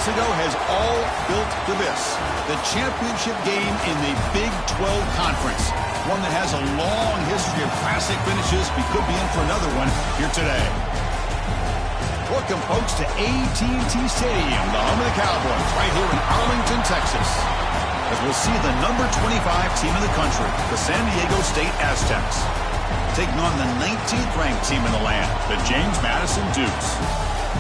months ago has all built to this. The championship game in the Big 12 Conference. One that has a long history of classic finishes. We could be in for another one here today. Welcome, folks, to AT&T Stadium, the home of the Cowboys, right here in Arlington, Texas. As we'll see the number 25 team in the country, the San Diego State Aztecs, taking on the 19th ranked team in the land, the James Madison Dukes.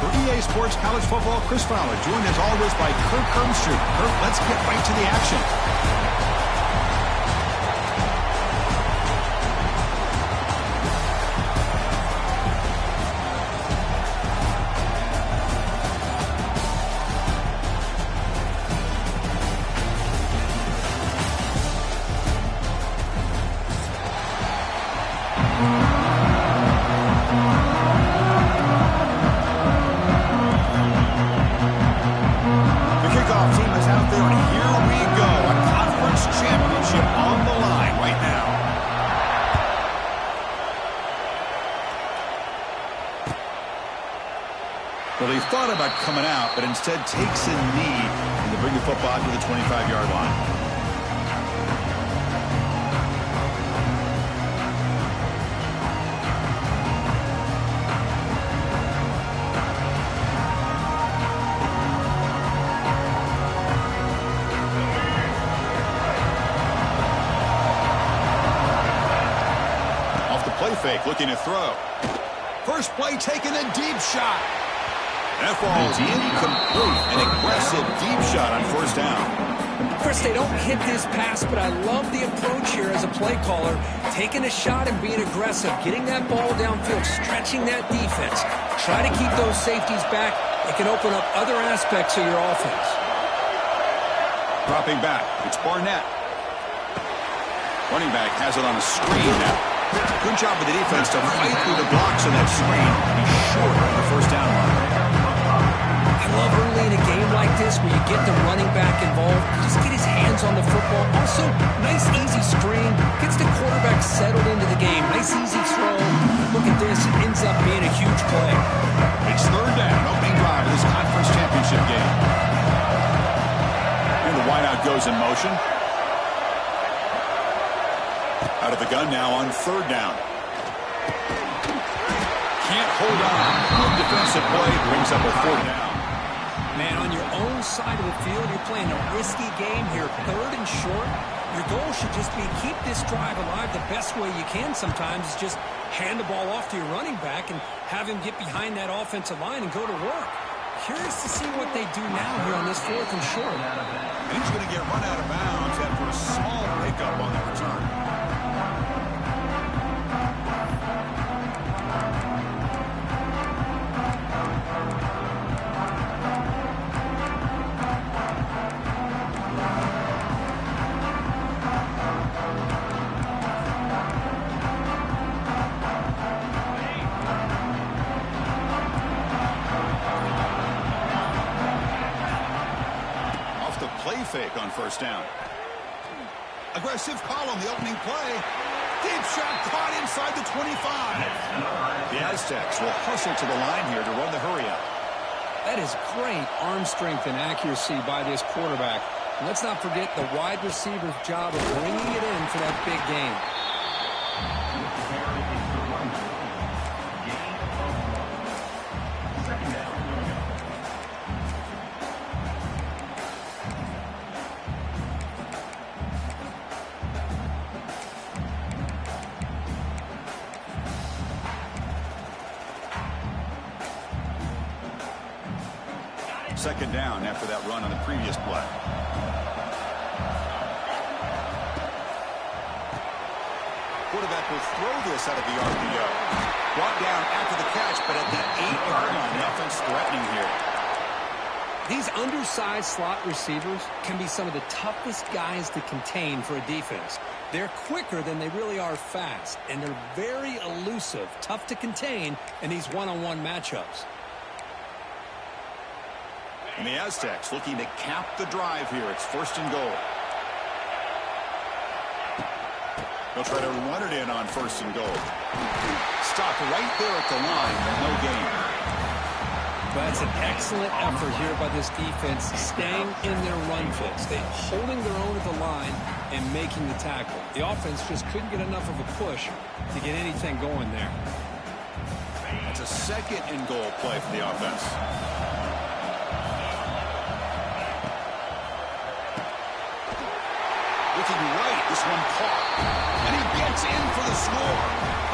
For EA Sports College Football, Chris Fowler, joined as always by Kirk Herbstreit. Kirk, let's get right to the action. Well, he thought about coming out, but instead takes a knee to bring the football to the 25-yard line. Off the play fake, looking to throw. First play, taking a deep shot. That falls incomplete. An aggressive deep shot on first down. Chris, they don't hit this pass, but I love the approach here as a play caller. Taking a shot and being aggressive, getting that ball downfield, stretching that defense. Try to keep those safeties back. It can open up other aspects of your offense. Dropping back, it's Barnett. Running back has it on a screen now. Good job with the defense to fight through the blocks on that screen. He's short on the first down line. I love early in a game like this where you get the running back involved. Just get his hands on the football. Also, nice easy screen. Gets the quarterback settled into the game. Nice easy throw. Look at this. It ends up being a huge play. It's third down. Opening drive of this conference championship game. And the wideout goes in motion. Out of the gun now on third down. Can't hold on. Good defensive play brings up a fourth down. Man, on your own side of the field, you're playing a risky game here. Third and short. Your goal should just be keep this drive alive the best way you can sometimes is just hand the ball off to your running back and have him get behind that offensive line and go to work. Curious to see what they do now here on this fourth and short. And he's going to get run out of bounds after a small pickup on the return. Fake on first down. Aggressive call on the opening play. Deep shot caught inside the 25. The Aztecs will hustle to the line here to run the hurry up. That is great arm strength and accuracy by this quarterback. And let's not forget the wide receiver's job of bringing it in for that big game. Second down after that run on the previous play. Quarterback will throw this out of the RPO. Brought down after the catch, but at that 8-yard line, the offense threatening here. These undersized slot receivers can be some of the toughest guys to contain for a defense. They're quicker than they really are fast, and they're very elusive, tough to contain in these one-on-one matchups. And the Aztecs looking to cap the drive here. It's first and goal. They'll try to run it in on first and goal. Stop right there at the line, but no gain. Well, that's an excellent effort here by this defense, staying in their run fix. They're holding their own at the line and making the tackle. The offense just couldn't get enough of a push to get anything going there. That's a second and goal play for the offense. Looking right, this one caught. And he gets in for the score.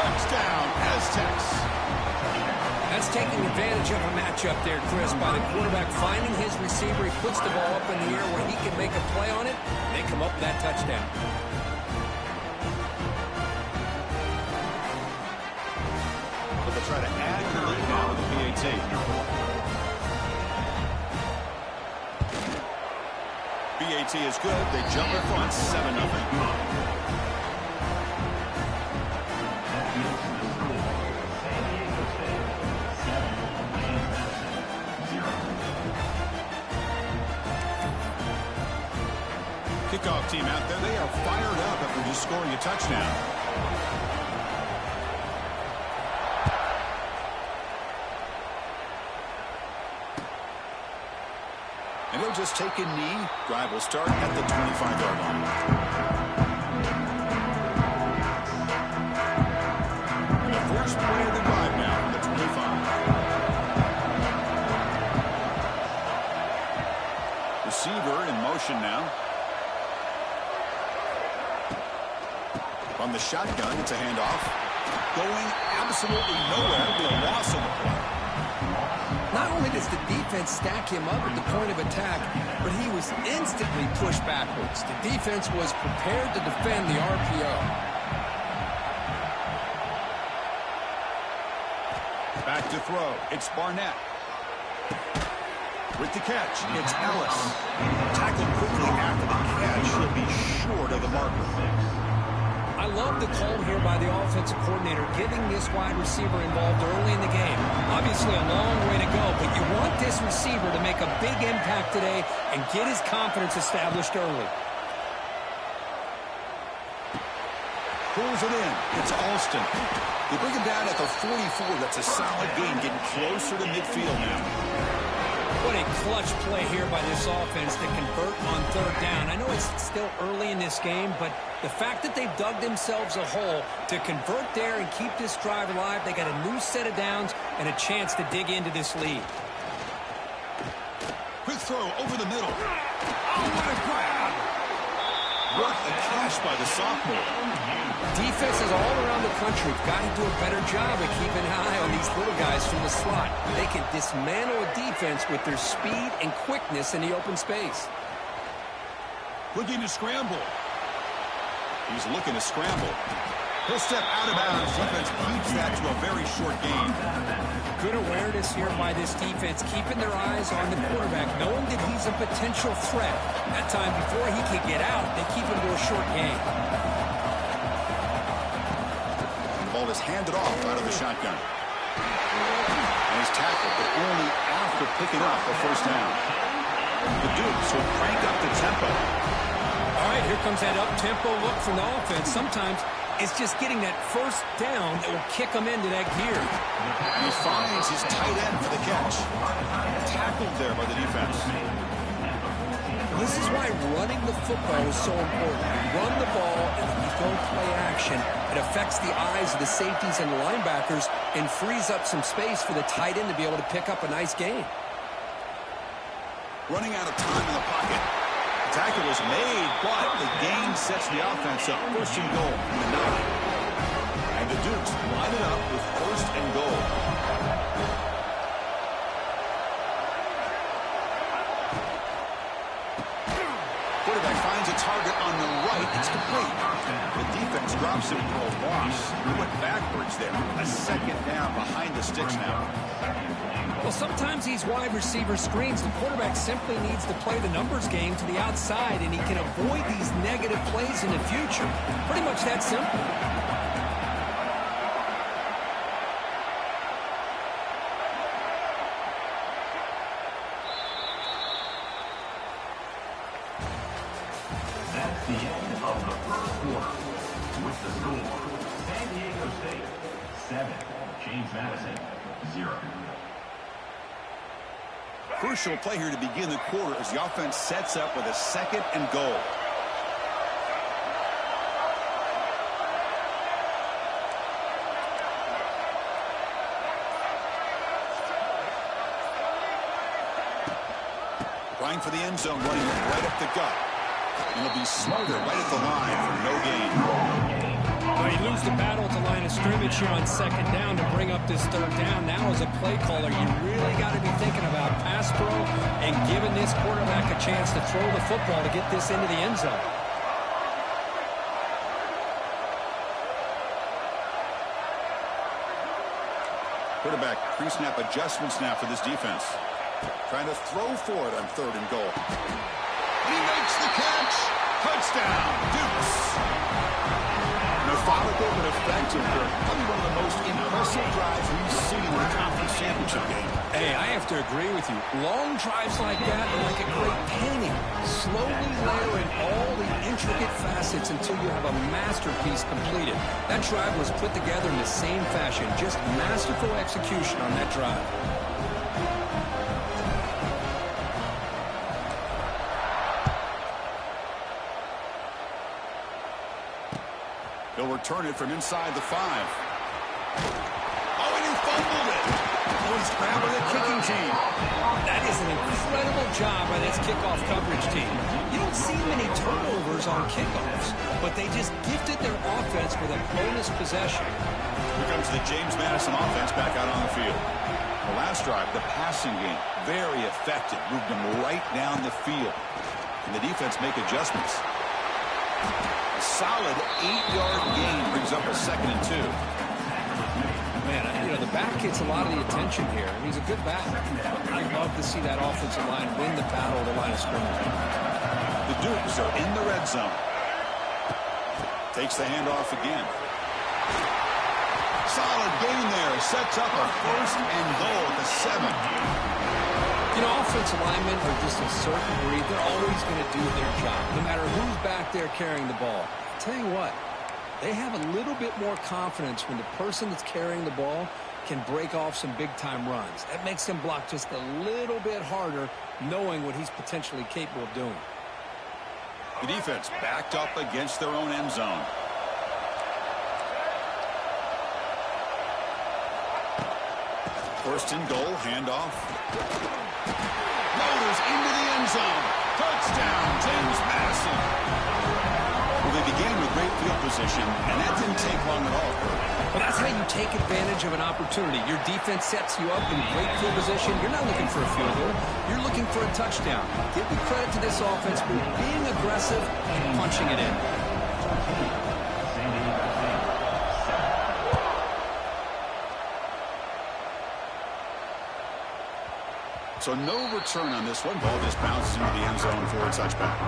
Touchdown, Aztecs. That's taking advantage of a matchup there, Chris, by the quarterback finding his receiver. He puts the ball up in the air where he can make a play on it. They come up with that touchdown. But they'll try to add to the lead now with the PAT. PAT is good. They jump in front, 7-0. Kickoff team out there. They are fired up after just scoring a touchdown. And he'll just take a knee. Drive will start at the 25-yard line. And the first play of the drive now from the 25. Receiver in motion now. From the shotgun, it's a handoff. Going absolutely nowhere. It'll be a loss on the play. Not only does the defense stack him up at the point of attack, but he was instantly pushed backwards. The defense was prepared to defend the RPO. Back to throw. It's Barnett. With the catch, it's Ellis. Tackled quickly after the catch. He'll be short of the marker. I love the call here by the offensive coordinator, getting this wide receiver involved early in the game. Obviously a long way to go, but you want this receiver to make a big impact today and get his confidence established early. Pulls it in. It's Alston. They bring him down at the 44. That's a solid gain, getting closer to midfield now. What a clutch play here by this offense to convert on third down. I know it's still early in this game, but the fact that they've dug themselves a hole to convert there and keep this drive alive, they got a new set of downs and a chance to dig into this lead. Quick throw over the middle. Oh, what a grab! What a catch by the sophomore. Defenses all around the country have got to do a better job of keeping an eye on these little guys from the slot. They can dismantle a defense with their speed and quickness in the open space. Looking to scramble. He's looking to scramble. He'll step out of bounds. Defense keeps that to a very short gain. Good awareness here by this defense, keeping their eyes on the quarterback, knowing that he's a potential threat. That time before he can get out, they keep him to a short gain. The ball is handed off out of the shotgun. And he's tackled, but only after picking up a first down. The Dukes will crank up the tempo. All right, here comes that up-tempo look from the offense. Sometimes it's just getting that first down that will kick them into that gear. And he finds his tight end for the catch. Tackled there by the defense. This is why running the football is so important. You run the ball, and then you go play action. It affects the eyes of the safeties and the linebackers and frees up some space for the tight end to be able to pick up a nice gain. Running out of time in the pocket. The tackle was made, but the gain sets the offense up. First and goal from the 9. And the Dukes line it up with first and goal. Quarterback finds a target on the right. It's complete. The defense drops him for a loss. He went backwards there. A second down behind the sticks now. Well, sometimes these wide receiver screens, the quarterback simply needs to play the numbers game to the outside, and he can avoid these negative plays in the future. Pretty much that simple. That's the end of the first quarter. With the score, San Diego State 7, James Madison 0. Crucial play here to begin the quarter as the offense sets up with a 2nd and goal. Trying for the end zone, running it right up the gut. And he'll be smothered right at the line for no gain. Well, you lose the battle at the line of scrimmage here on 2nd down to bring up this 3rd down. Now as a play caller, you really got to be thinking about pass pro and giving this quarterback a chance to throw the football to get this into the end zone. Quarterback pre-snap adjustments now for this defense. Trying to throw for it on 3rd and goal. And he makes the catch. Touchdown, Dukes. Methodical but effective. Probably one of the most impressive drives we've seen in the conference championship game. Hey, I have to agree with you. Long drives like that are like a great painting. Slowly layering all the intricate facets until you have a masterpiece completed. That drive was put together in the same fashion. Just masterful execution on that drive. He'll return it from inside the 5. Oh, and he fumbled it. Oh, he's grabbing the kicking team. That is an incredible job by this kickoff coverage team. You don't see many turnovers on kickoffs, but they just gifted their offense with a bonus possession. Here comes the James Madison offense back out on the field. The last drive, the passing game, very effective. Moved them right down the field. And the defense make adjustments. A solid 8-yard gain brings up a 2nd and 2. Man, you know, the back gets a lot of the attention here. He's a good back. I love to see that offensive line win the battle at the line of scrimmage. The Dukes are in the red zone. Takes the handoff again. Solid gain there. Sets up a 1st and goal at the 7. You know, offensive linemen are just a certain breed. They're always going to do their job, no matter who's back there carrying the ball. I'll tell you what, they have a little bit more confidence when the person that's carrying the ball can break off some big-time runs. That makes them block just a little bit harder, knowing what he's potentially capable of doing. The defense backed up against their own end zone. First and goal, handoff. Loaders into the end zone. Touchdown, James Madison. Well, they began with great field position, and that didn't take long at all. Well, that's how you take advantage of an opportunity. Your defense sets you up in great field position. You're not looking for a field goal. You're looking for a touchdown. Give the credit to this offense for being aggressive and punching it in. So no return on this one. Ball just bounces into the end zone for a touchback.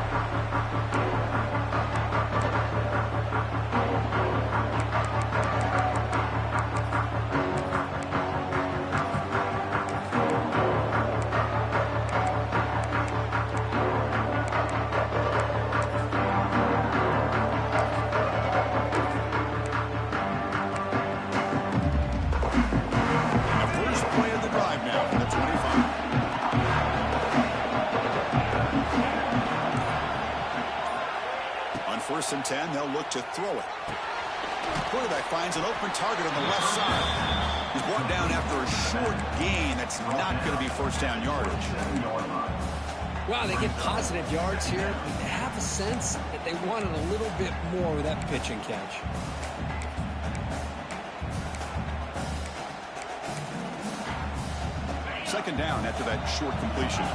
First and 10, they'll look to throw it. Quarterback finds an open target on the left side. He's brought down after a short gain. That's not going to be first down yardage. Wow, they get positive yards here. They have a sense that they wanted a little bit more with that pitch and catch. Second down after that short completion.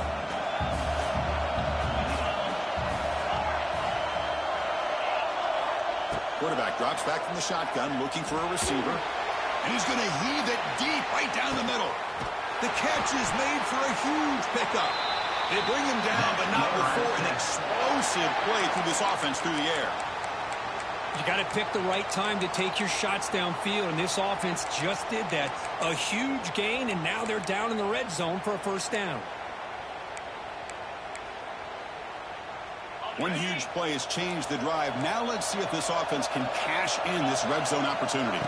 Quarterback drops back from the shotgun, looking for a receiver. And he's going to heave it deep right down the middle. The catch is made for a huge pickup. They bring him down, but not before an explosive play through this offense through the air. You got to pick the right time to take your shots downfield, and this offense just did that. A huge gain, and now they're down in the red zone for a first down. One huge play has changed the drive. Now let's see if this offense can cash in this red zone opportunity.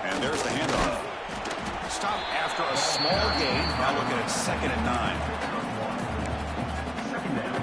And there's the handoff. stop after a small gain. Now looking at 2nd and 9. Second down.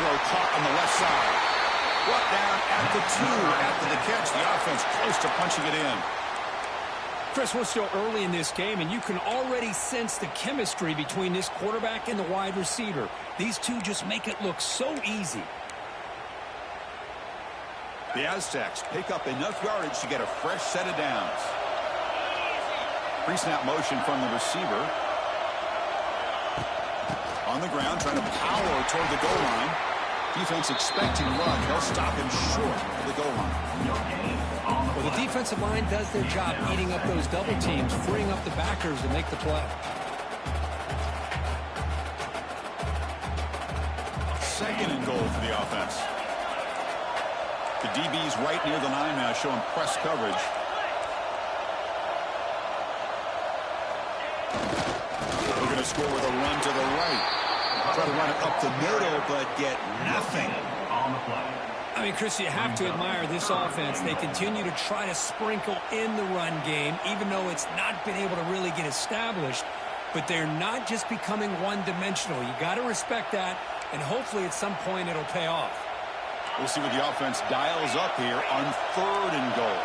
Caught on the left side. Brought down at the 2 after the catch. The offense close to punching it in. Chris, we're still early in this game, and you can already sense the chemistry between this quarterback and the wide receiver. These two just make it look so easy. The Aztecs pick up enough yardage to get a fresh set of downs. Pre-snap motion from the receiver. On the ground, trying to power toward the goal line. Defense expecting run. They'll stop him short of the goal line. Well, the defensive line does their job eating up those double teams, freeing up the backers to make the play. 2nd and goal for the offense. The DB's right near the line now, showing press coverage. We're going to score with a run to the right. Try to run it up the middle, but get nothing. On the play. I mean, Chris, you have to admire this offense. They continue to try to sprinkle in the run game, even though it's not been able to really get established. But they're not just becoming one-dimensional. You got to respect that, and hopefully at some point it'll pay off. We'll see what the offense dials up here on 3rd and goal.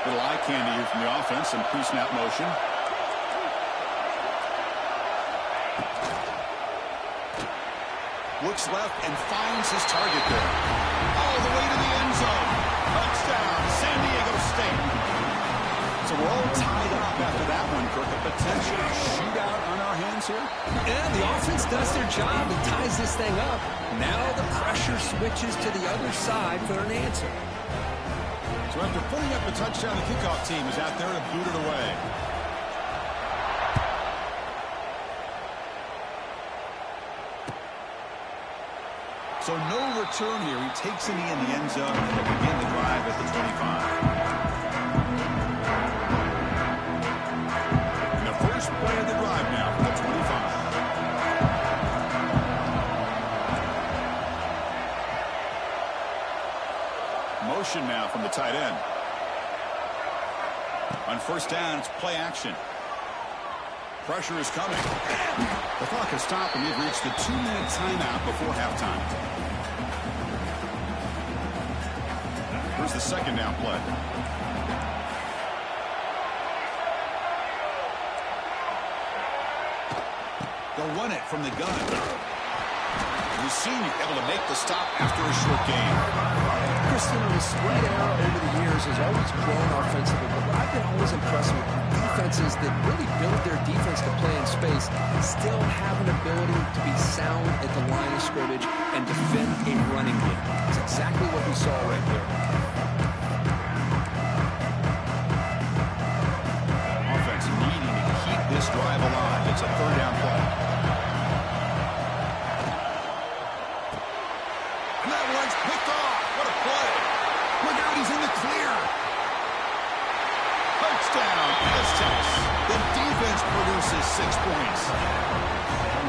Little eye candy here from the offense, some pre-snap motion. Looks left and finds his target there. All the way to the end zone. Touchdown, San Diego State. So we're all tied up after that one, Kirk. A potential shootout on our hands here? Yeah, the offense does their job and ties this thing up. Now the pressure switches to the other side for an answer. So after putting up a touchdown, the kickoff team is out there to boot it away. So no return here. He takes a knee in the end zone and will begin the drive at the 25. And the first play of the drive now for the 25. Motion now from the tight end. On 1st down, it's play action. Pressure is coming. The clock has stopped, and we've reached the 2-minute timeout before halftime. Here's the 2nd down play. They'll run it from the gun. The senior able to make the stop after a short gain. Kristen, the spread era over the years has always grown offensively, but I've been always impressed with defenses that really build their defense to play in space, still have an ability to be sound at the line of scrimmage and defend a running game. That's exactly what we saw right there. Offense needing to keep this drive alive. It's a 3rd down play. And that one's picked off. What a play. Look out, he's in the clear. Touchdown, Aztecs. The defense produces 6 points.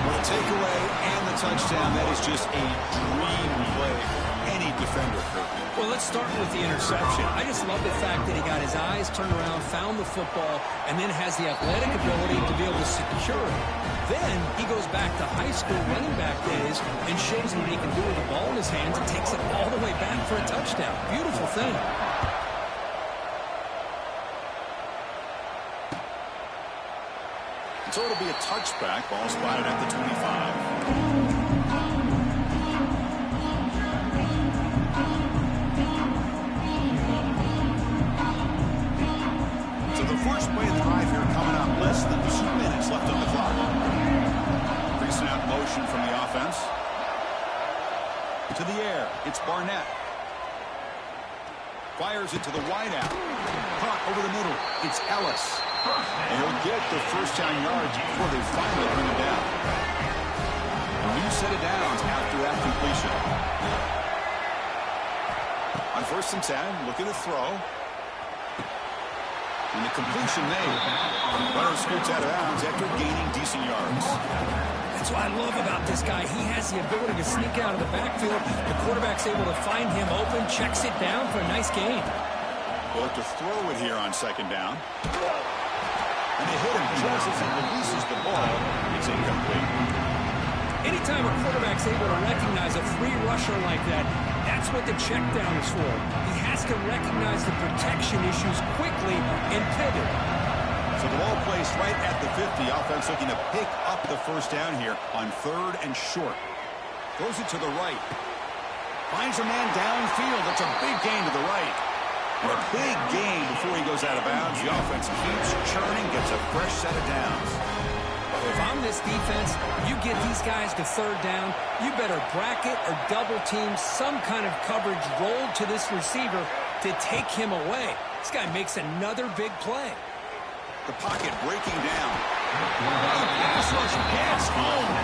With a takeaway and the touchdown, that is just a dream play for any defender. Well, let's start with the interception. I just love the fact that he got his eyes turned around, found the football, and then has the athletic ability to be able to secure it. Then he goes back to high school running back days and shows him what he can do with the ball in his hands and takes it all the way back for a touchdown. Beautiful thing. So it'll be a touchback. Ball spotted at the 25. So the first play of the drive here coming up. Less than 2 minutes left on the clock. Pre-snap motion from the offense. To the air. It's Barnett. Fires it to the wideout. Caught over the middle. It's Ellis. And he'll get the 1st down yards before they finally bring him down. A new set of downs after that incompletion. On 1st and 10, looking to throw. And the completion made. Runner scoots out of bounds after gaining decent yards. That's what I love about this guy. He has the ability to sneak out of the backfield. The quarterback's able to find him open, checks it down for a nice gain. They'll have to throw it here on 2nd down. And they hit him just as he releases the ball. It's incomplete. Anytime a quarterback's able to recognize a free rusher like that, that's what the check down is for. He has to recognize the protection issues quickly and pivot. So the ball placed right at the 50. Offense looking to pick up the 1st down here on 3rd and short. Throws it to the right. Finds a man downfield. That's a big gain to the right. And a big gain before he goes out of bounds. The offense keeps churning, gets a fresh set of downs. If I'm this defense, you get these guys to 3rd down, you better bracket or double team some kind of coverage rolled to this receiver to take him away. This guy makes another big play. The pocket breaking down. The pass rush gets home.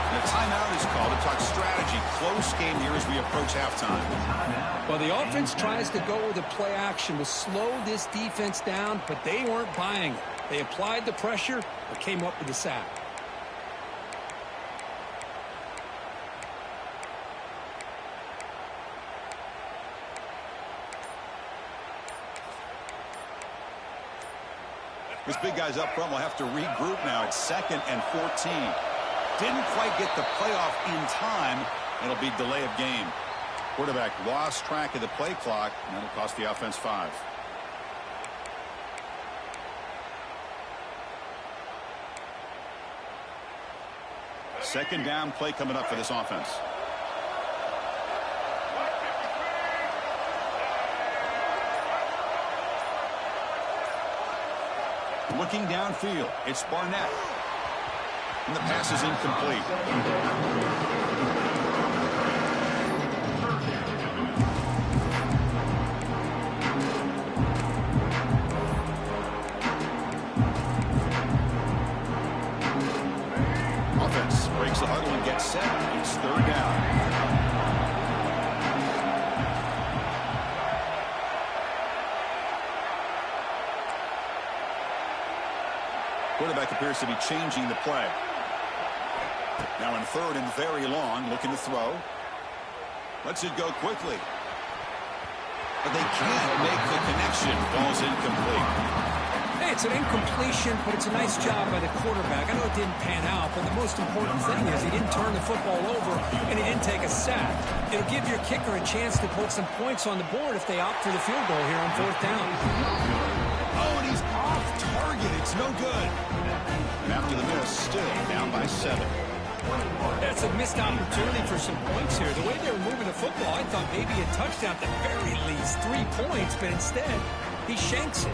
And a timeout is called to talk strategy. Close game here as we approach halftime. Well, the offense tries to go with a play action to slow this defense down, but they weren't buying it. They applied the pressure, but came up with a sack. This big guy's up front will have to regroup now. It's 2nd and 14. Didn't quite get the playoff in time. It'll be delay of game. Quarterback lost track of the play clock, and that'll cost the offense 5. Second down play coming up for this offense. Looking downfield, it's Barnett. And the pass is incomplete. Offense breaks the huddle and gets set. It's 3rd down. Quarterback appears to be changing the play. Now in 3rd and very long, looking to throw. Lets it go quickly. But they can't make the connection. Ball's incomplete. Hey, it's an incompletion, but it's a nice job by the quarterback. I know it didn't pan out, but the most important thing is he didn't turn the football over and he didn't take a sack. It'll give your kicker a chance to put some points on the board if they opt for the field goal here on 4th down. Oh, and he's off target. It's no good. And after the miss, still down by 7. That's a missed opportunity for some points here. The way they were moving the football, I thought maybe a touchdown at the very least, 3 points, but instead, he shanks it.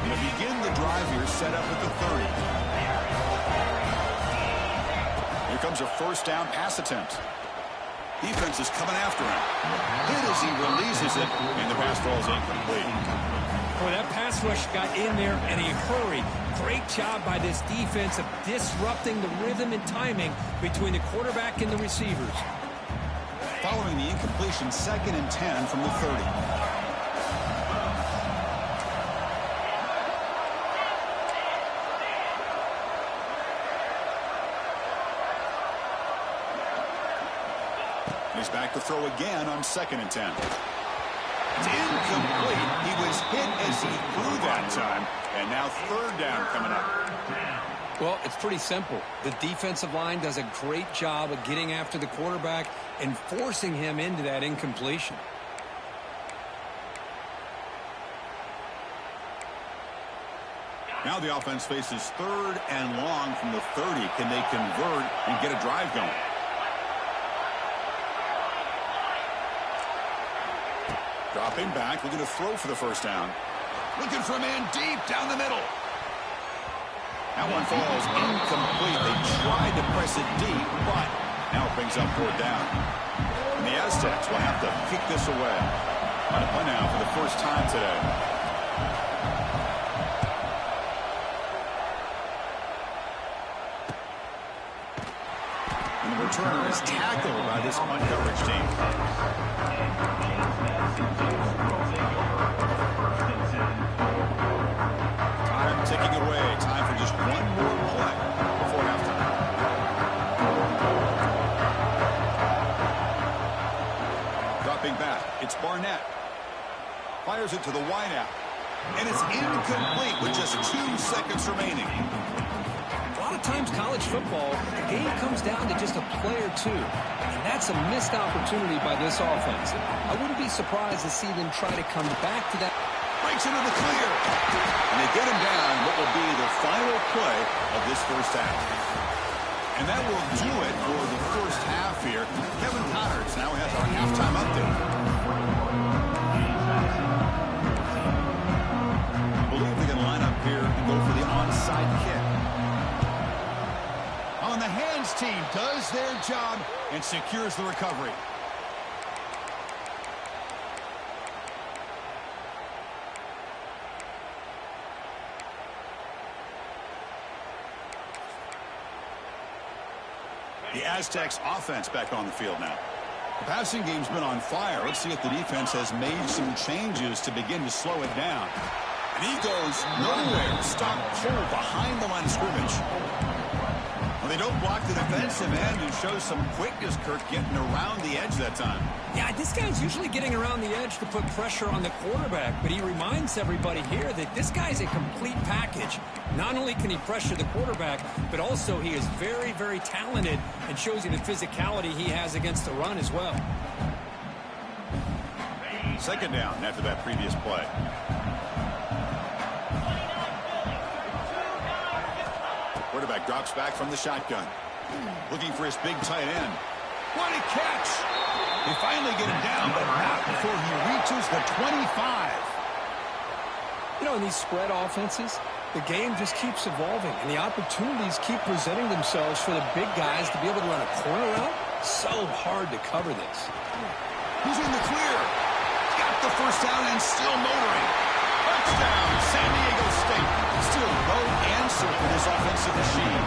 Going to begin the drive here, set up at the 30. Here comes a 1st down pass attempt. Defense is coming after him. Hit as he releases it, and the pass ball is incomplete. Boy, that pass rush got in there, and he hurried. Great job by this defense of disrupting the rhythm and timing between the quarterback and the receivers. Following the incompletion, 2nd and 10 from the 30. He's back to throw again on 2nd and 10. It's incomplete. He was hit as he threw that time. And now 3rd down coming up. Well, it's pretty simple. The defensive line does a great job of getting after the quarterback and forcing him into that incompletion. Now the offense faces 3rd and long from the 30. Can they convert and get a drive going? Dropping back, looking to throw for the 1st down. Looking for a man deep down the middle. That one falls incomplete. They tried to press it deep, but now it brings up 4th down. And the Aztecs will have to kick this away. On a punt now for the first time today. And the returner is tackled by this punt coverage team. Time ticking away. Time for just one more play before halftime. Dropping back, it's Barnett. Fires it to the wideout. And it's incomplete with just 2 seconds remaining. A lot of times college football, the game comes down to just a play or two. And that's a missed opportunity by this offense. I wouldn't be surprised to see them try to come back to that. Breaks into the clear. And they get him down what will be the final play of this first half. And that will do it for the first half here. Kevin Connors now has our halftime update. I believe they're going to line up here and go for the onside kick. On the hands team does their job and secures the recovery. The Aztecs offense back on the field now. The passing game's been on fire. Let's see if the defense has made some changes to begin to slow it down. And he goes nowhere. Stop cold behind the line of scrimmage. Well, they don't block the defensive end and show some quickness, Kirk, getting around the edge that time. Yeah, this guy's usually getting around the edge to put pressure on the quarterback, but he reminds everybody here that this guy's a complete package. Not only can he pressure the quarterback, but also he is very, very talented and shows you the physicality he has against the run as well. Second down after that previous play. Quarterback drops back from the shotgun. Looking for his big tight end. What a catch! They finally get him down, but not before he reaches the 25. You know, in these spread offenses, the game just keeps evolving, and the opportunities keep presenting themselves for the big guys to be able to run a corner out. So hard to cover this. He's in the clear. Got the first down and still motoring. Touchdown, San Diego State. Still no answer for this offensive machine.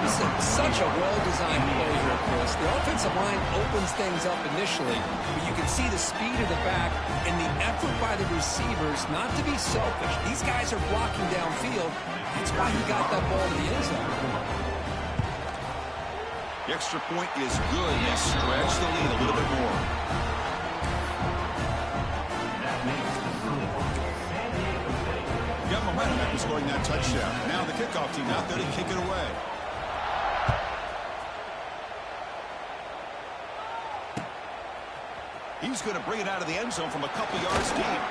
This is such a well-designed play here, Chris. The offensive line opens things up initially, but you can see the speed of the back and the effort by the receivers not to be selfish. These guys are blocking downfield. That's why he got that ball to the end zone. The extra point is good. They stretch the lead a little bit more. Got momentum after scoring that touchdown. Now the kickoff team out there to kick it away. He's going to bring it out of the end zone from a couple yards deep.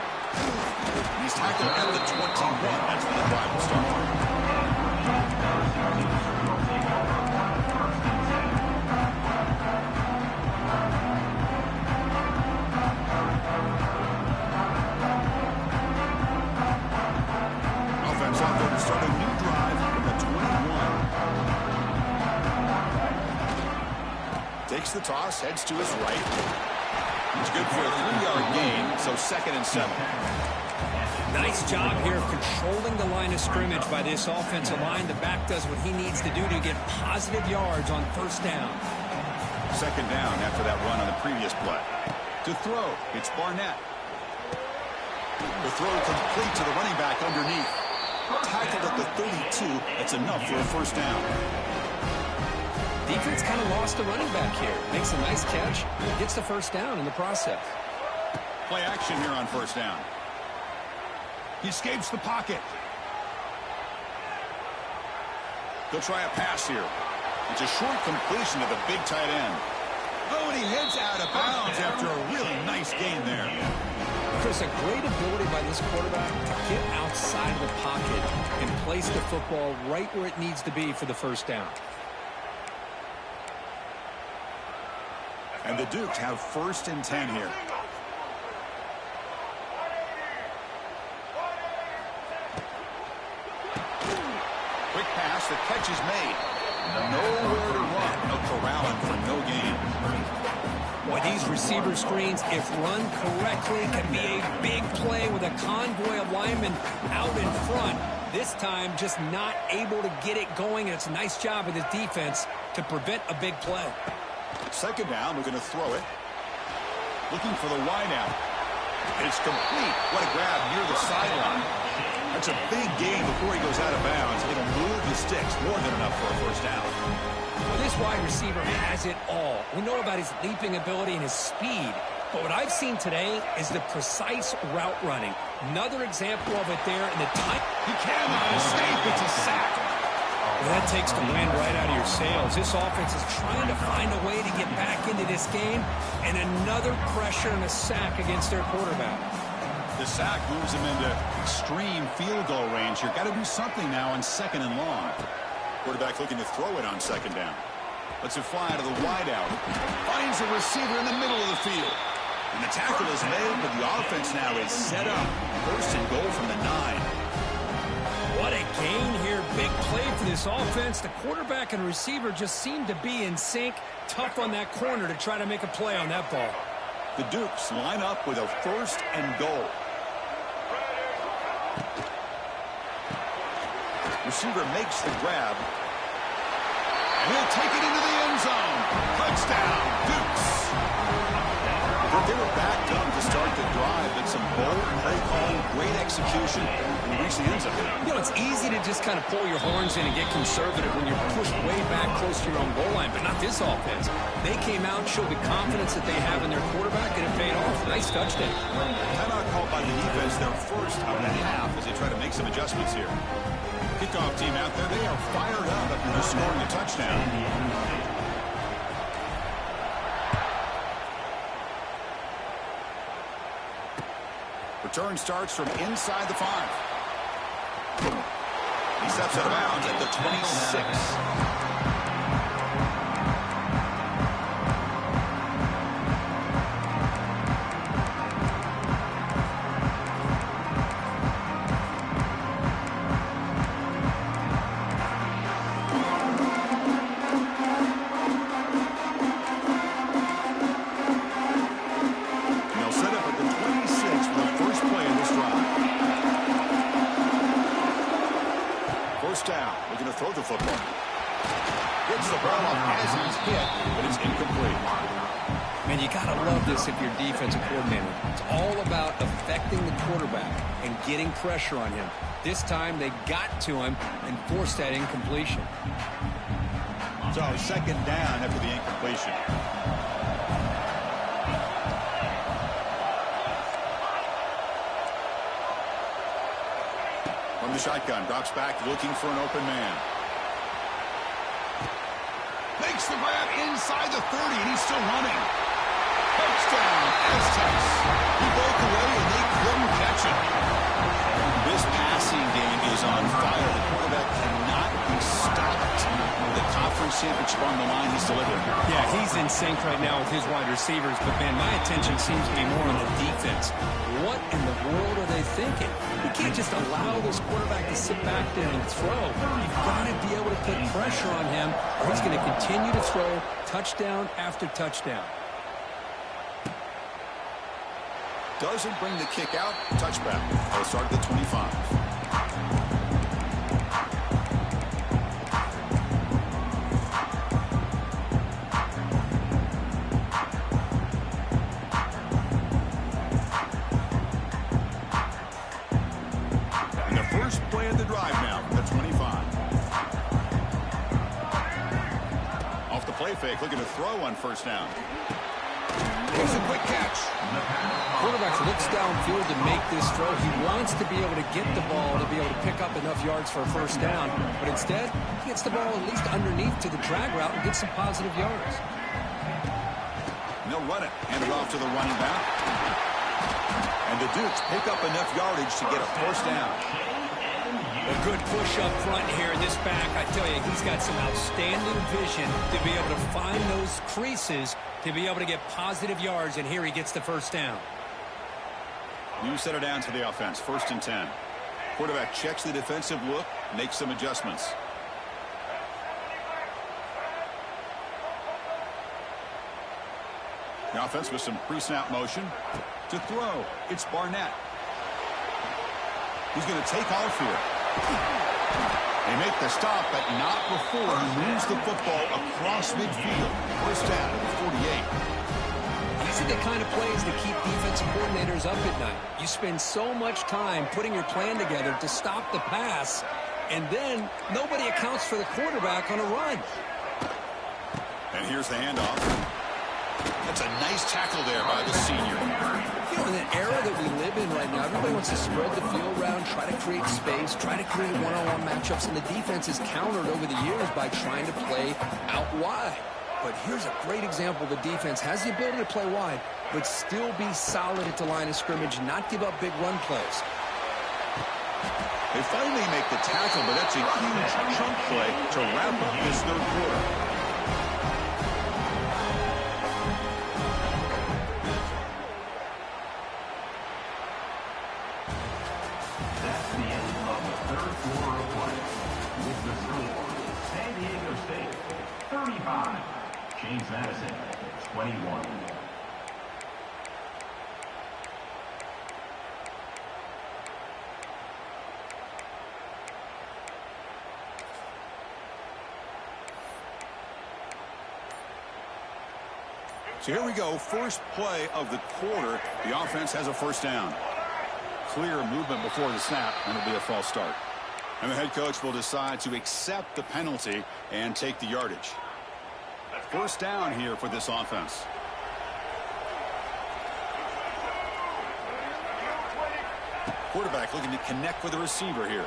He's tackled at the 21. That's where the drive will start. Offense out there to start a new drive from the 21. Takes the toss, heads to his right. It's good for a 3-yard gain, so 2nd and 7. Nice job here of controlling the line of scrimmage by this offensive line. The back does what he needs to do to get positive yards on first down. 2nd down after that run on the previous play. To throw, it's Barnett. The throw complete to the running back underneath. Tackled at the 32. That's enough for a first down. Defense kind of lost the running back here. Makes a nice catch. Gets the first down in the process. Play action here on first down. He escapes the pocket. They'll try a pass here. It's a short completion to the big tight end. Oh, and he heads out of bounds after a really nice gain there. Chris, a great ability by this quarterback to get outside of the pocket and place the football right where it needs to be for the first down. And the Dukes have 1st and 10 here. Quick pass, the catch is made. Nowhere to run. No corralling for no gain. Boy, these receiver screens, if run correctly, can be a big play with a convoy of linemen out in front. This time, just not able to get it going, and it's a nice job of the defense to prevent a big play. Second down, we're going to throw it. Looking for the wide out. It's complete. What a grab near the sideline. That's a big gain before he goes out of bounds. It'll move the sticks. More than enough for a first down. Well, this wide receiver has it all. We know about his leaping ability and his speed. But what I've seen today is the precise route running. Another example of it there in the time. He cannot escape. It's a sack. Well, that takes the wind right out of your sails. This offense is trying to find a way to get back into this game. And another pressure and a sack against their quarterback. The sack moves him into extreme field goal range here. Got to do something now on second and long. Quarterback looking to throw it on second down. Lets it fly to the wide out. Finds a receiver in the middle of the field. And the tackle is made, but the offense now is set up. First and goal from the 9. What a gain here. Big play for this offense. The quarterback and receiver just seem to be in sync. Tough on that corner to try to make a play on that ball. The Dukes line up with a first and goal. Receiver makes the grab. And he'll take it into the end zone. Touchdown, Dukes. They were backed up to start the drive, but some bold play calling, great execution, and reach the end zone. You know, it's easy to just kind of pull your horns in and get conservative when you're pushed way back close to your own goal line, but not this offense. They came out, showed the confidence that they have in their quarterback, and it paid off. Nice touchdown. Timeout called by the defense, their first of the half as they try to make some adjustments here. Kickoff team out there, they are fired up after just scoring a touchdown. Return starts from inside the 5. He steps out of bounds at the 26. Down. We're going to throw the football. Gets the ball off as he's hit, but it's incomplete. Man, you got to love this if you're defensive coordinator. It's all about affecting the quarterback and getting pressure on him. This time they got to him and forced that incompletion. So second down after the incompletion. From the shotgun, drops back, looking for an open man. Makes the grab inside the 30, and he's still running. Touchdown, Aztecs. He broke away, and they couldn't catch him. This passing game is on fire. The quarterback cannot be stopped. The conference championship on the line, he's delivering. Yeah, he's in sync right now with his wide receivers, but, man, my attention seems to be more on the defense. What in the world are they thinking? You can't just allow this quarterback to sit back there and throw. You've got to be able to put pressure on him, or he's going to continue to throw touchdown after touchdown. Doesn't bring the kick out. Touchback. They'll start at the 25. Fake, looking to throw on first down. Here's a quick catch. Quarterback looks downfield to make this throw. He wants to be able to get the ball to be able to pick up enough yards for a first down, but instead he gets the ball at least underneath to the drag route and gets some positive yards. And they'll run it. Hand it off to the running back. And the Dukes pick up enough yardage to get a first down. A good push up front here. This back, I tell you, he's got some outstanding vision to be able to find those creases to be able to get positive yards, and here he gets the first down. New center down to the offense, first and 10. Quarterback checks the defensive look, makes some adjustments. The offense with some pre-snap motion. To throw, it's Barnett. He's going to take off here. They make the stop, but not before he moves the football across midfield. First down at the 48. These are the kind of plays that keep defensive coordinators up at night. You spend so much time putting your plan together to stop the pass, and then nobody accounts for the quarterback on a run. And here's the handoff. That's a nice tackle there by the senior. You know, in the era that we live in right now, everybody wants to spread the field around, try to create space, try to create one-on-one matchups, and the defense is countered over the years by trying to play out wide. But here's a great example. The defense has the ability to play wide, but still be solid at the line of scrimmage, not give up big run plays. They finally make the tackle, but that's a huge chunk play to wrap up this third quarter. That's the end of the third quarter of play. With the score, San Diego State 35, Ncaa26 21. So here we go, first play of the quarter. The offense has a first down. Clear movement before the snap, and it'll be a false start. And the head coach will decide to accept the penalty and take the yardage. First down here for this offense. Quarterback looking to connect with the receiver here.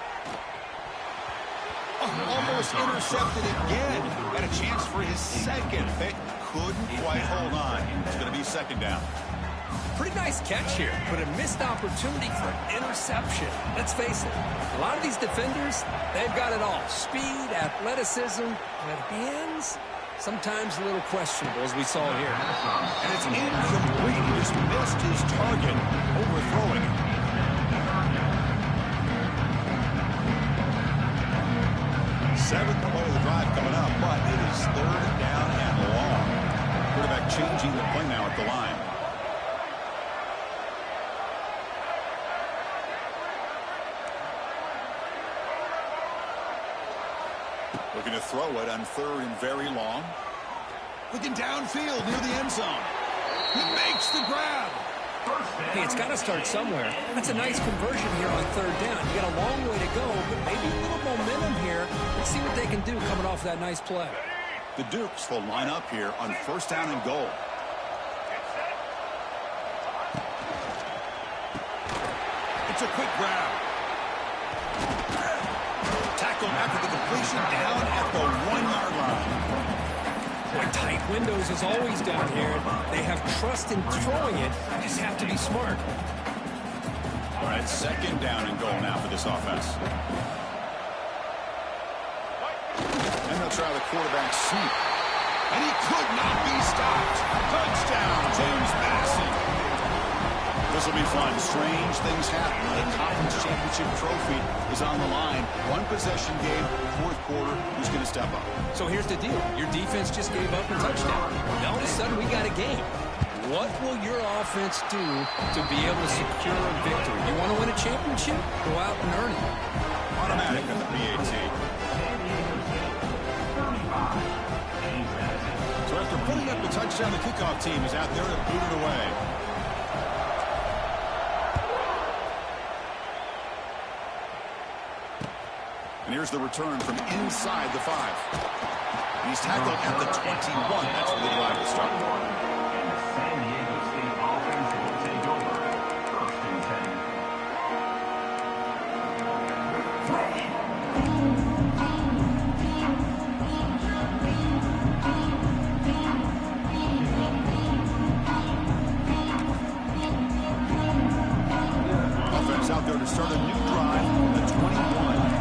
Almost intercepted again. Got a chance for his second. But couldn't quite hold on. It's going to be second down. Pretty nice catch here, but a missed opportunity for interception. Let's face it, a lot of these defenders, they've got it all. Speed, athleticism, but hands, sometimes a little questionable, as we saw here. And it's incomplete. He just missed his target, overthrowing it. Seventh play of the drive coming up, but it is third down and long. Quarterback changing the play now at the line. Looking to throw it on third and very long. Looking downfield near the end zone. He makes the grab. Hey, it's got to start somewhere. That's a nice conversion here on third down. You got a long way to go, but maybe a little momentum here. Let's see what they can do coming off that nice play. The Dukes will line up here on first down and goal. It's a quick grab. Tackle after the completion down at the 1-yard line. Boy, tight windows is always down here. They have trust in throwing it. Just have to be smart. All right, second down and goal now for this offense. And they'll try the quarterback sneak. And he could not be stopped. Touchdown, James Madison. This will be fun. Strange things happen. The conference championship trophy is on the line. One possession game, fourth quarter. Who's going to step up? So here's the deal. Your defense just gave up a touchdown. Now all of a sudden we got a game. What will your offense do to be able to secure a victory? You want to win a championship? Go out and earn it. Automatic at the PAT. So after putting up the touchdown, the kickoff team is out there to boot it away. And here's the return from inside the 5. He's tackled at the 21. That's where the drive will start. And the San Diego State offense will take over. First and 10. Offense out there to start a new drive, the 21.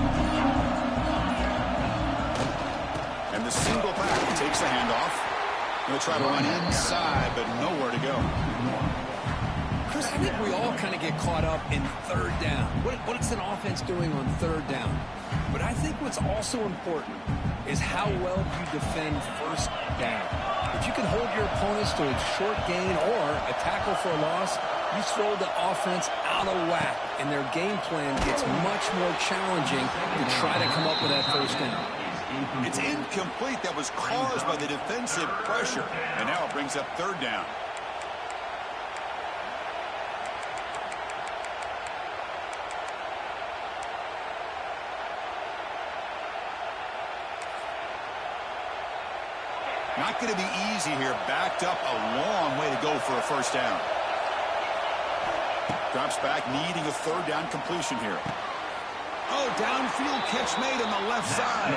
And the single back takes the handoff. They'll try to run inside, but nowhere to go. Chris, I think we all kind of get caught up in third down. What's an offense doing on third down? But I think what's also important is how well you defend first down. If you can hold your opponents to a short gain or a tackle for a loss, You throw the offense out of whack, and their game plan gets much more challenging to try to come up with that first down. It's incomplete. That was caused by the defensive pressure. And now it brings up third down. Not going to be easy here. Backed up a long way to go for a first down. Drops back, needing a third down completion here. Oh, downfield catch made on the left side.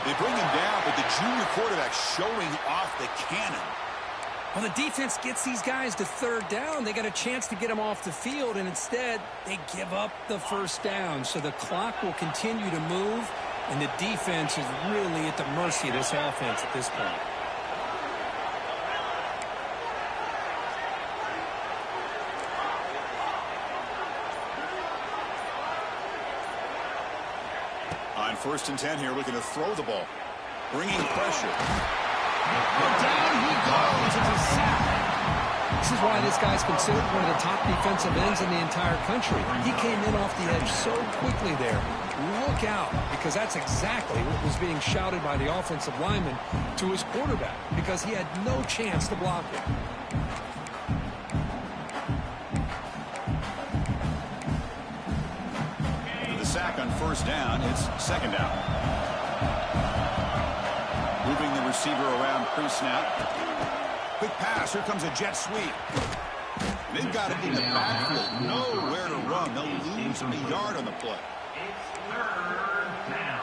They bring him down, but the junior quarterback showing off the cannon. Well, the defense gets these guys to third down. They got a chance to get them off the field, and instead they give up the first down. So the clock will continue to move, and the defense is really at the mercy of this offense at this point. On 1st and 10 here, looking to throw the ball. Bringing pressure. And down he goes. It's a sack. This is why this guy's considered one of the top defensive ends in the entire country. He came in off the edge so quickly there. Look out, because that's exactly what was being shouted by the offensive lineman to his quarterback, because he had no chance to block it. Sack on 1st down. It's 2nd down. Moving the receiver around pre-snap. Quick pass. Here comes a jet sweep. They've got it in the backfield. Nowhere to run. They'll lose a yard on the play. It's 3rd down.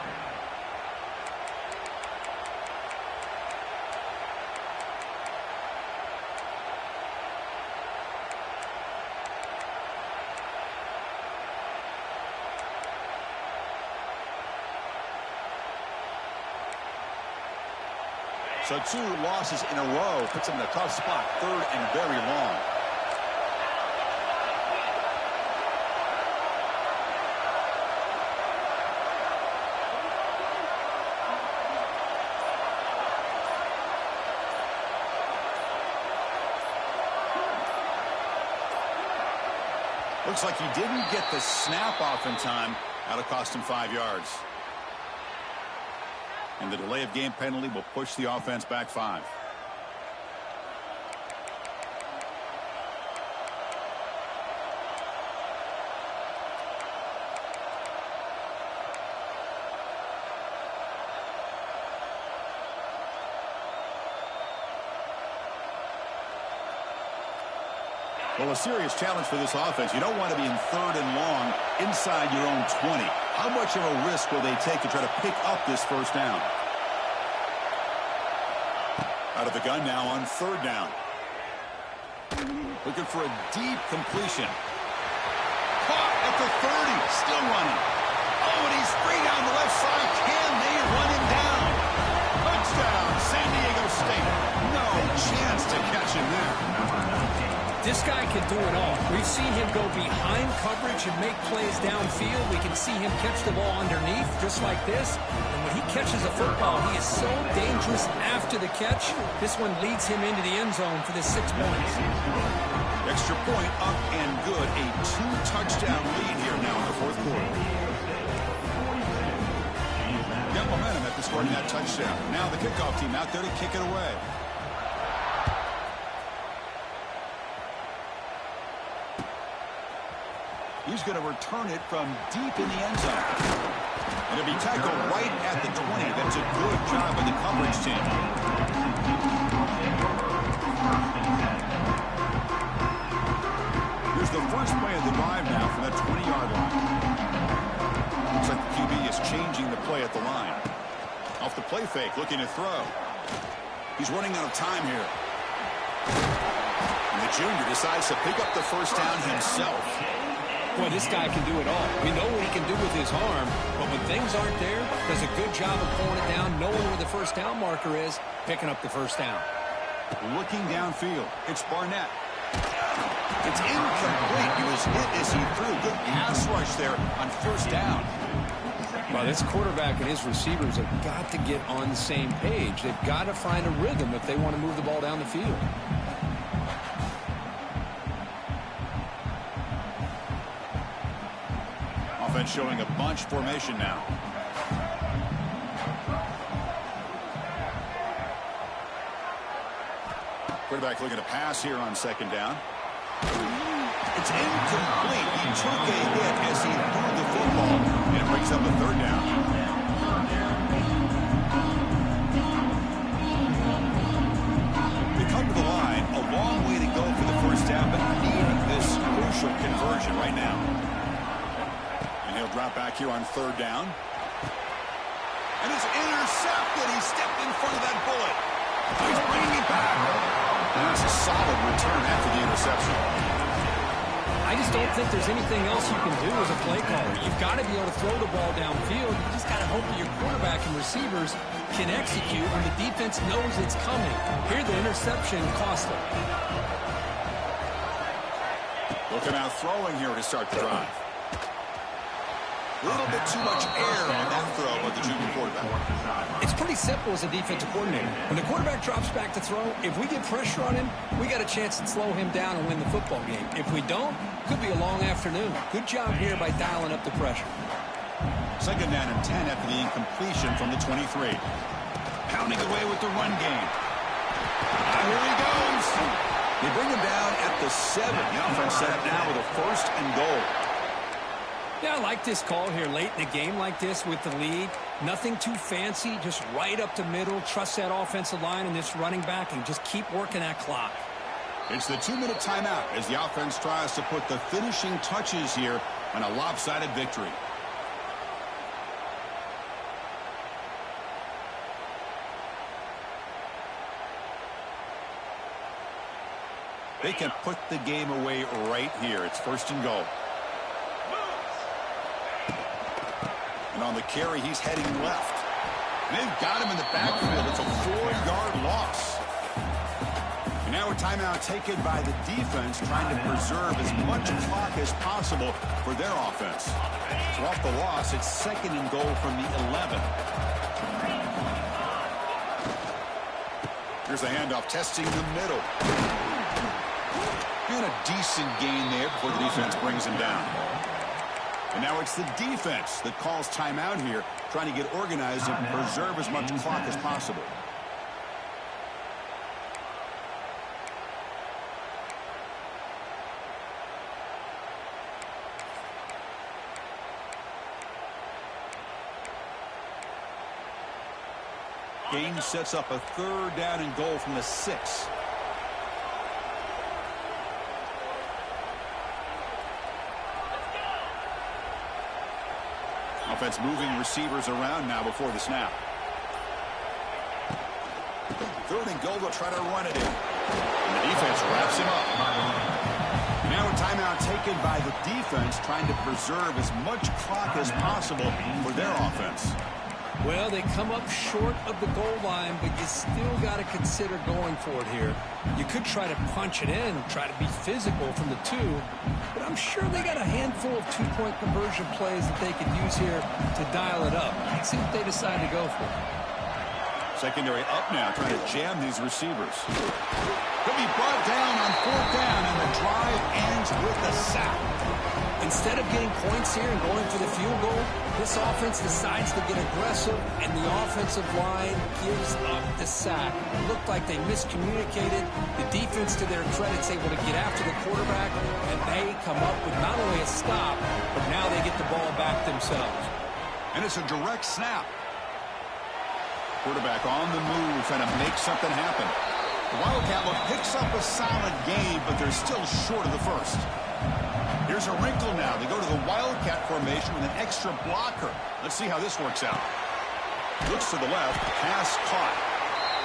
So 2 losses in a row puts them in a tough spot. 3rd and very long. Looks like he didn't get the snap off in time. That'll cost him 5 yards. And the delay of game penalty will push the offense back 5. Well, a serious challenge for this offense. You don't want to be in 3rd and long inside your own 20. How much of a risk will they take to try to pick up this first down? Out of the gun now on 3rd down. Looking for a deep completion. Caught at the 30. Still running. Oh, and he's free down the left side. Can they run him down? Touchdown, San Diego State. No chance to catch him there. This guy can do it all. We've seen him go behind coverage and make plays downfield. We can see him catch the ball underneath, just like this. And when he catches a football, he is so dangerous after the catch. This one leads him into the end zone for the 6 points. Extra point up and good. A 2-touchdown lead here now in the 4th quarter. Got momentum after scoring that touchdown. Now the kickoff team out there to kick it away. He's going to return it from deep in the end zone. And it'll be tackled right at the 20. That's a good job by the coverage team. Here's the first play of the drive now from that 20-yard line. Looks like the QB is changing the play at the line. Off the play fake, looking to throw. He's running out of time here. And the junior decides to pick up the first down himself. Boy, this guy can do it all. We know what he can do with his arm, but when things aren't there, does a good job of pulling it down, knowing where the first down marker is, picking up the first down. Looking downfield, it's Barnett. It's incomplete. He was hit as he threw. Good pass rush there on first down. Well, this quarterback and his receivers have got to get on the same page. They've got to find a rhythm if they want to move the ball down the field. Offense showing a bunch formation now. Quarterback looking to pass here on second down. It's incomplete. He took a hit as he threw the football, and it brings up a third down. They come to the line, a long way to go for the first down, but needing this crucial conversion right now. And he'll drop back here on third down. And it's intercepted. He stepped in front of that bullet. He's bringing it back. And that's a solid return after the interception. I just don't think there's anything else you can do as a play caller. You've got to be able to throw the ball downfield. You just got to hope that your quarterback and receivers can execute when the defense knows it's coming. Here, the interception cost them. Looking out throwing here to start the drive. A little bit too much air on that throw by the junior quarterback. It's pretty simple as a defensive coordinator. When the quarterback drops back to throw, if we get pressure on him, we got a chance to slow him down and win the football game. If we don't, could be a long afternoon. Good job here by dialing up the pressure. Second down and 10 after the incompletion from the 23. Pounding away with the run game. Here he goes. They bring him down at the 7. The offense set up now with a first and goal. Yeah, I like this call here late in the game like this with the lead. Nothing too fancy, just right up the middle. Trust that offensive line and this running back and just keep working that clock. It's the 2-minute timeout as the offense tries to put the finishing touches here on a lopsided victory. They can put the game away right here. It's first and goal. And on the carry, he's heading left. And they've got him in the backfield. It's a 4-yard loss. And now a timeout taken by the defense, trying to preserve as much clock as possible for their offense. So off the loss, it's second and goal from the 11. Here's the handoff, testing the middle. And a decent gain there before the defense brings him down. And now it's the defense that calls timeout here, trying to get organized and preserve as much clock as possible. Game sets up a third down and goal from the 6. Offense moving receivers around now before the snap. Third and goal, they'll try to run it in. And the defense wraps him up. Now a timeout taken by the defense, trying to preserve as much clock as possible for their offense. Well, they come up short of the goal line, but you still got to consider going for it here. You could try to punch it in, try to be physical from the 2, but I'm sure they got a handful of 2-point conversion plays that they could use here to dial it up. Let's see what they decide to go for. Secondary up now, trying to jam these receivers. He'll be brought down on fourth down, and the drive ends with a sack. Instead of getting points here and going for the field goal, this offense decides to get aggressive, and the offensive line gives up the sack. It looked like they miscommunicated. The defense, to their credit, is able to get after the quarterback, and they come up with not only a stop, but now they get the ball back themselves. And it's a direct snap. Quarterback on the move, trying to make something happen. The Wildcat look picks up a solid game, but they're still short of the first. Here's a wrinkle now. They go to the Wildcat formation with an extra blocker. Let's see how this works out. Looks to the left, pass caught.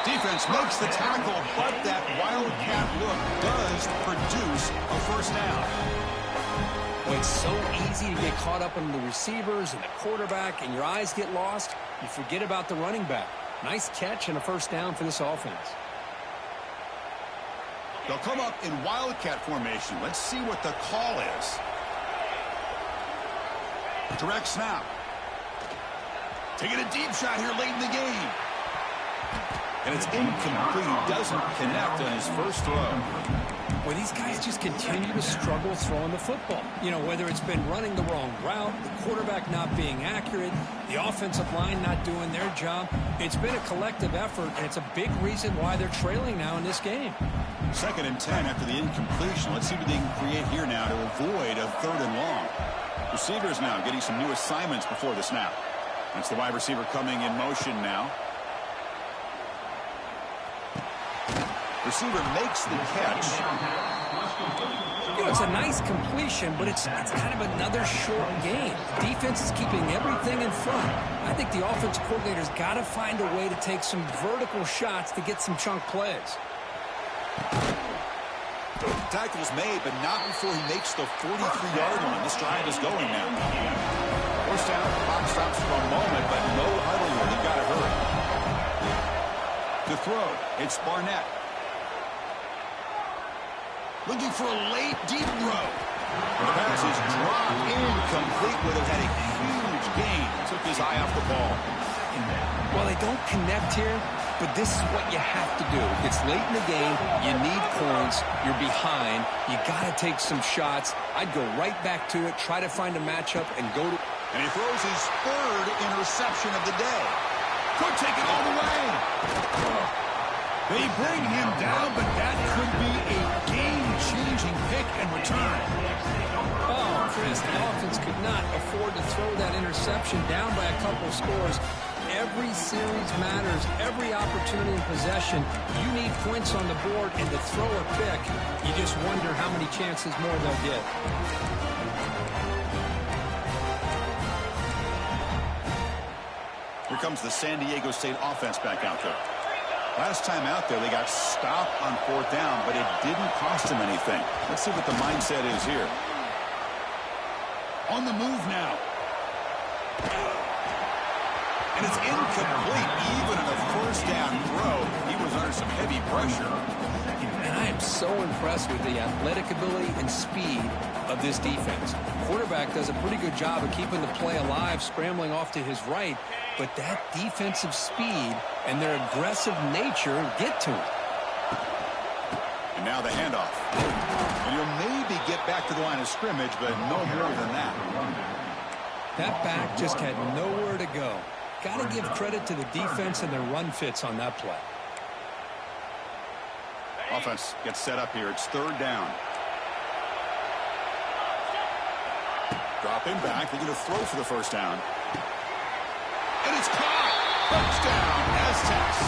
Defense makes the tackle, but that Wildcat look does produce a first down. Well, it's so easy to get caught up in the receivers and the quarterback, and your eyes get lost. You forget about the running back. Nice catch and a first down for this offense. They'll come up in Wildcat formation. Let's see what the call is. Direct snap. Taking a deep shot here late in the game. And it's incomplete. He doesn't connect on his first throw. Well, these guys just continue to struggle throwing the football. You know, whether it's been running the wrong route, the quarterback not being accurate, the offensive line not doing their job. It's been a collective effort, and it's a big reason why they're trailing now in this game. 2nd and 10 after the incompletion. Let's see what they can create here now to avoid a 3rd and long. Receivers now getting some new assignments before the snap. That's the wide receiver coming in motion now. Receiver makes the catch. You know, it's a nice completion, but it's kind of another short game. Defense is keeping everything in front. I think the offensive coordinator's got to find a way to take some vertical shots to get some chunk plays. Tackle's made, but not before he makes the 43-yard line. This drive is going now. First down, clock stops for a moment, but no huddle here. They've got to hurry. To throw, it's Barnett. Looking for a late, deep throw. The pass is dropped incomplete. Would have had a huge gain. Took his eye off the ball. Well, they don't connect here, but this is what you have to do. It's late in the game. You need points. You're behind. You got to take some shots. I'd go right back to it, try to find a matchup, and go to... And he throws his 3rd interception of the day. Could take it all the way. They bring him down, but that could be a game-changing pick and return. Oh, Chris, the offense could not afford to throw that interception down by a couple scores. Every series matters. Every opportunity in possession. You need points on the board, and to throw a pick, you just wonder how many chances more they'll get. Here comes the San Diego State offense back out there. Last time out there, they got stopped on 4th down, but it didn't cost them anything. Let's see what the mindset is here. On the move now. And it's incomplete. Even on a 1st down throw, he was under some heavy pressure. And I am so impressed with the athletic ability and speed of this defense. Quarterback does a pretty good job of keeping the play alive, scrambling off to his right, but that defensive speed and their aggressive nature get to him. And now the handoff. And he'll maybe get back to the line of scrimmage, but no more than that. That back just had nowhere to go. Got to give credit to the defense and their run fits on that play. Offense gets set up here. It's 3rd down. Dropping back. They're going to throw for the 1st down. And it's caught. Touchdown, Aztecs.